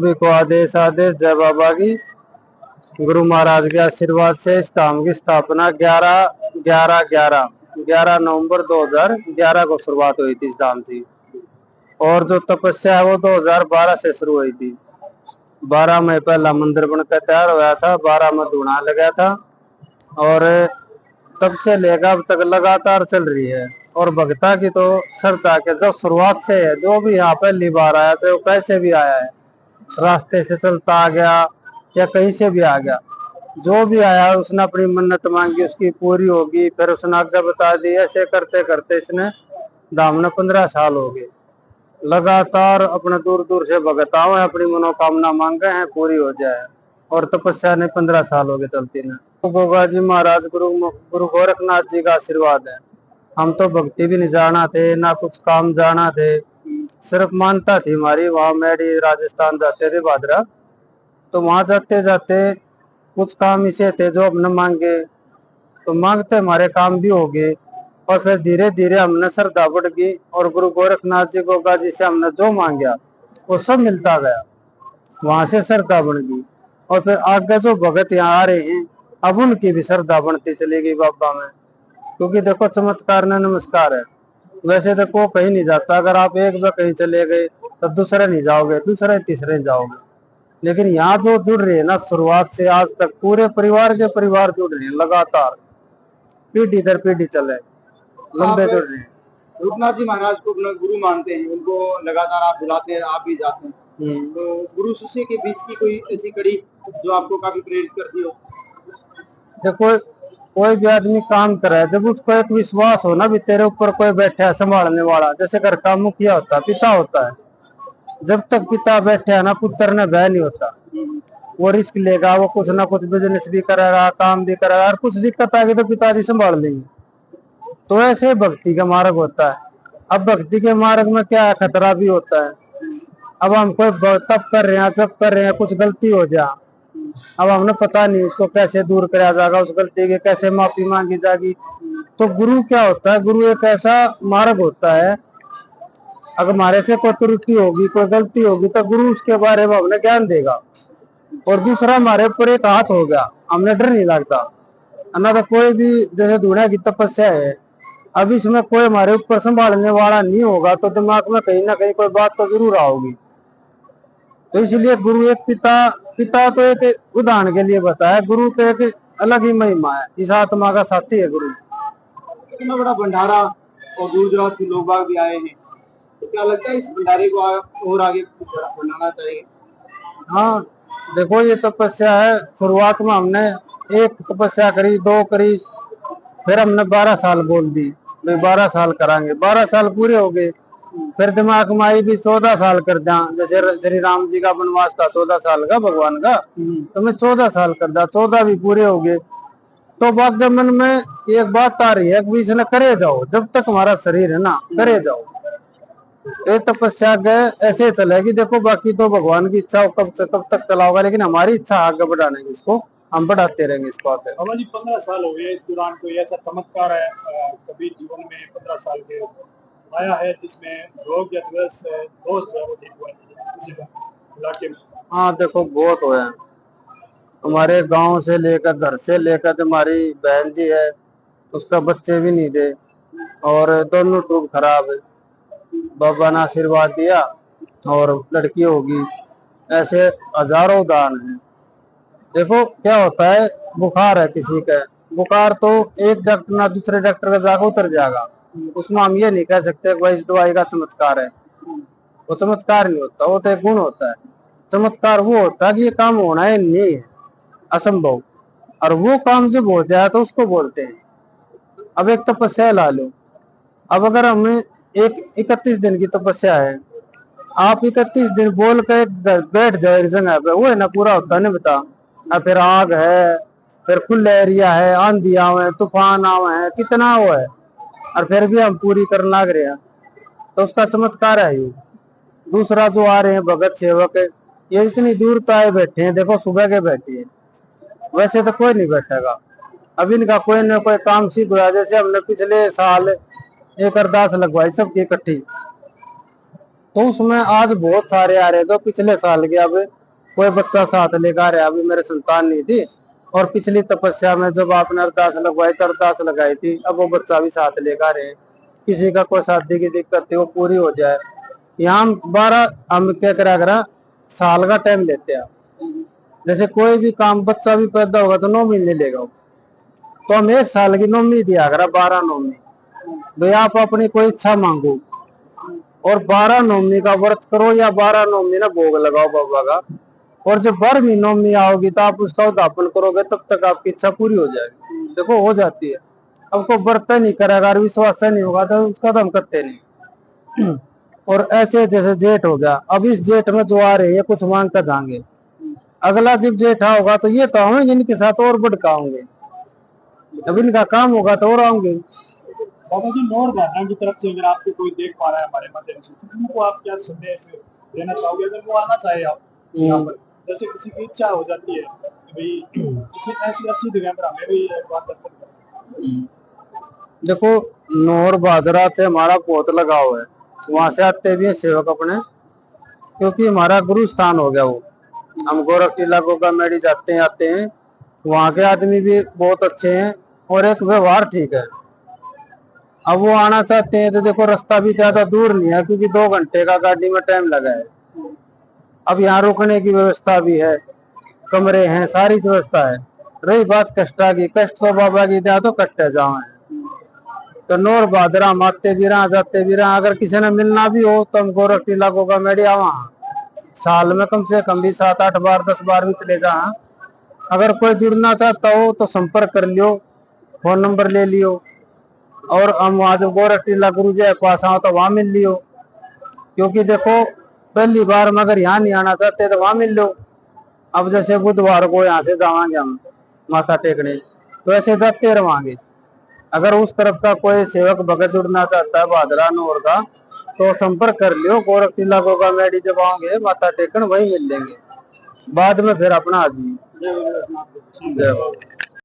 सभी को आदेश आदेश। जय बाबा की। गुरु महाराज के आशीर्वाद से इस धाम की स्थापना 11 नवंबर 2011 को शुरुआत हुई थी इस धाम की। और जो तपस्या है वो 2012 से शुरू हुई थी। 12 में पहला मंदिर बनकर तैयार हुआ था, 12 में धुना लगा था और तब से लेकर अब तक लगातार चल रही है। और भक्ता की तो श्रद्धा के जब शुरुआत से है, जो भी यहाँ पहली बार आया तो कैसे भी आया है, रास्ते से चलता आ गया या कहीं से भी आ गया, जो भी आया उसने अपनी मन्नत मांगी, उसकी पूरी होगी। फिर उसने आज्ञा बता दी। ऐसे करते करते इसने धाम ने 15 साल हो गए लगातार अपने दूर दूर से भगत आवे, अपनी मनोकामना मांगे हैं पूरी हो जाए। और तपस्या ने 15 साल हो गए चलती ने। तो गोगा जी महाराज गुरु गोरखनाथ जी का आशीर्वाद है। हम तो भक्ति भी नहीं जाना थे, ना कुछ काम जाना थे, सिर्फ मानता थी हमारी। वहां मेरी राजस्थान जाते थे भादरा, तो वहां जाते जाते कुछ काम ऐसे थे जो हमने मांगे, तो मांगते हमारे काम भी हो गए। और फिर धीरे धीरे हमने श्रद्धा बढ़ गई और गुरु गोरखनाथ जी गोगा जी से हमने जो मांगा वो सब मिलता गया। वहां से श्रद्धा बढ़ गई और फिर आगे जो भगत यहाँ आ रहे हैं अब उनकी भी श्रद्धा बढ़ती चली गई बाबा में। क्योंकि देखो चमत्कार न नमस्कार है। वैसे तो को कहीं नहीं जाता, अगर आप एक बार कहीं चले गए तो दूसरे नहीं जाओगे, दूसरे तीसरे नहीं जाओगे। लेकिन यहाँ जो जुड़ रहे हैं ना, शुरुआत से आज तक पूरे परिवार के परिवार जुड़ रहे हैं लगातार, पीढ़ी दर पीढ़ी चले लंबे जुड़ रहे हैं। रूपनाथ जी महाराज को अपना गुरु मानते हैं, उनको लगातार आप बुलाते हैं, आप भी जाते हैं, तो गुरु शिष्य के बीच की कोई ऐसी कड़ी जो आपको काफी प्रेरित करती हो? देखो कोई भी आदमी काम करे, जब उसको एक विश्वास हो ना भी तेरे ऊपर कोई बैठा है संभालने वाला, जैसे घर का मुखिया होता है, पिता होता है, जब तक पिता बैठे है ना पुत्र ने भय नहीं होता। वो रिस्क लेगा, वो कुछ ना कुछ बिजनेस भी करेगा, काम भी करेगा, और कुछ दिक्कत आ गई तो पिताजी संभाल लेंगे। तो ऐसे भक्ति का मार्ग होता है। अब भक्ति के मार्ग में क्या है, खतरा भी होता है। अब हम कोई तप कर रहे हैं, जब कर रहे हैं, कुछ गलती हो जाए, अब हमने पता नहीं उसको कैसे दूर कराया जाएगा, उस गलती के कैसे माफी मांगी जाएगी। तो गुरु क्या होता है, गुरु एक ऐसा मार्ग होता है, अगर हमारे से कोई त्रुटि होगी, कोई गलती होगी, तो गुरु उसके बारे में हमें ज्ञान देगा। और दूसरा हमारे ऊपर एक हाथ हो गया, हमने डर नहीं लगता। ना तो कोई भी जैसे धुना की तपस्या है, अब इसमें कोई हमारे ऊपर संभालने वाला नहीं होगा तो दिमाग में कहीं ना कहीं कोई बात तो जरूर आओगी। तो इसलिए गुरु एक पिता, पिता तो एक उदाहरण के लिए बताया, गुरु तो एक अलग ही महिमा है, इस आत्मा का साथी है गुरु। इतना बड़ा भंडारा और दूर दराज के लोग बाग भी आए हैं, तो क्या लगता है इस भंडारे को और आगे बढ़ाना चाहिए? हाँ देखो ये तपस्या है, शुरुआत में हमने एक तपस्या करी, दो करी, फिर हमने 12 साल बोल दी भाई 12 साल करांगे, 12 साल पूरे हो गए। फिर दिमाग में आई भी 14 साल कर दिया, जैसे श्री राम जी का वनवास था 14 साल का भगवान का, तो मैं 14 साल कर दिया, 14 भी पूरे हो गए। तो भाग्य मन में एक बात आ रही है कि इसने करे जाओ, जब तक हमारा शरीर है ना करे जाओ। ये तपस्या गए ऐसे चलेगी, देखो बाकी तो भगवान की इच्छा कब से कब तक चला होगा, लेकिन हमारी इच्छा आगे बढ़ाने की, इसको हम बढ़ाते रहेंगे इसको आगे। बाबा जी 15 साल हो गए, इस दौरान कोई ऐसा चमत्कार है कभी जीवन में 15 साल के आया है जिसमें रोग या दोस्त है वो ठीक हुआ है किसी का इलाके में? हाँ देखो बहुत हुए हैं हमारे गांव से लेकर, घर से लेकर, हमारी बहन जी है उसका बच्चे भी नहीं थे और दोनों ट्यूब खराब है, बाबा ने आशीर्वाद दिया और लड़की होगी। ऐसे हजारों उदाहरण हैं। देखो क्या होता है, बुखार है किसी का, बुखार तो एक डॉक्टर ना दूसरे डॉक्टर का जाकर उतर जाएगा, उसमें हम ये नहीं कह सकते भाई इस दवाई का चमत्कार है। वो चमत्कार नहीं होता, वो तो एक गुण होता है। चमत्कार वो होता है कि ये काम होना है नहीं है, असंभव, और वो काम जब हो जाए तो उसको बोलते हैं। अब एक तपस्या ला लो, अब अगर हमें एक 31 दिन की तपस्या है, आप 31 दिन बोल के बैठ जाए एक जगह पे, वो है ना पूरा होता नहीं बता। अब फिर आग है, फिर खुले एरिया है, आंधी आवे, तूफान आवे है, कितना वो है, और फिर भी हम पूरी करने लग रहे हैं, तो उसका चमत्कार है ये। दूसरा जो आ रहे हैं भगत सेवक, ये इतनी दूर तो आए बैठे हैं, देखो सुबह के बैठे हैं, वैसे तो कोई नहीं बैठेगा। अब इनका कोई ना कोई काम सीख हुआ, जैसे हमने पिछले साल एक अरदास लगवाई सबकी इकट्ठी, तो उसमें आज बहुत सारे आ रहे थे पिछले साल के। अब कोई बच्चा साथ लेकर आ रहा है, अभी मेरे संतान नहीं थी, और पिछली तपस्या में जब आपने अरदास लगवाई तो अरदास लगाई थी, अब वो बच्चा भी साथ लेकर आ रहे हैं। किसी का कोई शादी की दिक्कत थी वो पूरी हो जाए। यहाँ 12 हम क्या करा साल का टाइम लेते हैं। जैसे कोई भी काम, बच्चा भी पैदा होगा तो 9 महीने लेगा वो, तो हम 1 साल की नौमी दिया करा, 12 नौमी। भाई आप अपनी कोई इच्छा मांगो और 12 नवमी का व्रत करो, या 12 नवमी ना भोग लगाओ बाबा का, और जब 12वीं नवमी आओगी तो आप उसका उद्यापन करोगे, तब तक आपकी इच्छा पूरी हो जाएगी। देखो हो जाती है। अब को व्रत नहीं करेगा और विश्वास नहीं होगा तो उसका तो हम करते नहीं। और ऐसे जैसे जेठ हो गया, अब इस जेठ में जो आ रहे हैं कुछ मांग कर जाएंगे, अगला जब जेठा होगा तो ये तो आएंगे इनके साथ और भड़काओगे, अब इनका काम होगा तो और आऊंगे। बाबा जी, नौर भाषा की तरफ से अगर आपको कोई देख पा रहा है हमारे माध्यम से, तो उनको आप क्या संदेश देना चाहोगे अगर वो आना चाहे आप यहाँ पर? जैसे किसी की इच्छा हो जाती है कि भाई किसी ऐसी अच्छी जगह पर हमें भी एक बार दर्शन करना। देखो, नौर भादरा से हमारा बहुत लगाव है, वहां से आते भी हैं सेवक अपने, क्योंकि हमारा गुरु स्थान हो गया वो। हम गोरख टीला गोगा मेडी जाते हैं आते हैं, वहाँ के आदमी भी बहुत अच्छे हैं और एक व्यवहार ठीक है। अब वो आना चाहते हैं तो देखो रास्ता भी ज्यादा दूर नहीं है, क्योंकि 2 घंटे का गाड़ी में टाइम लगा है। अब यहाँ रुकने की व्यवस्था भी है, कमरे हैं, सारी व्यवस्था है। रही बात कष्टा की, कष्ट तो बाबा की दया तो कट्टे जाओ है। तो नौर भादरा हम आते भी रहा जाते भी रहा, अगर किसी ने मिलना भी हो तो हम गोरख टीला गोगा मेडिया वहाँ साल में कम से कम भी 7-8 बार 10 बार भी चले जा। अगर कोई जुड़ना चाहता हो तो संपर्क कर लियो, फोन नंबर ले लियो, और हम वहाँ जो गोरख टीला गुरु जी के पास आओ तो वहां मिल लियो। क्योंकि देखो पहली बार में अगर यहाँ नहीं आना चाहते तो वहां मिल लो। अब जैसे बुधवार को यहाँ से जावांगे हम माथा टेकने, तो ऐसे जाते रवांगे। अगर उस तरफ का कोई सेवक भगत जुड़ना चाहता है भादरा नौर का, तो संपर्क कर लियो। गोरख टीला गोगा मेडी जब आओगे माथा टेकन वही मिल लेंगे, बाद में फिर अपना आदमी। जय बाबा।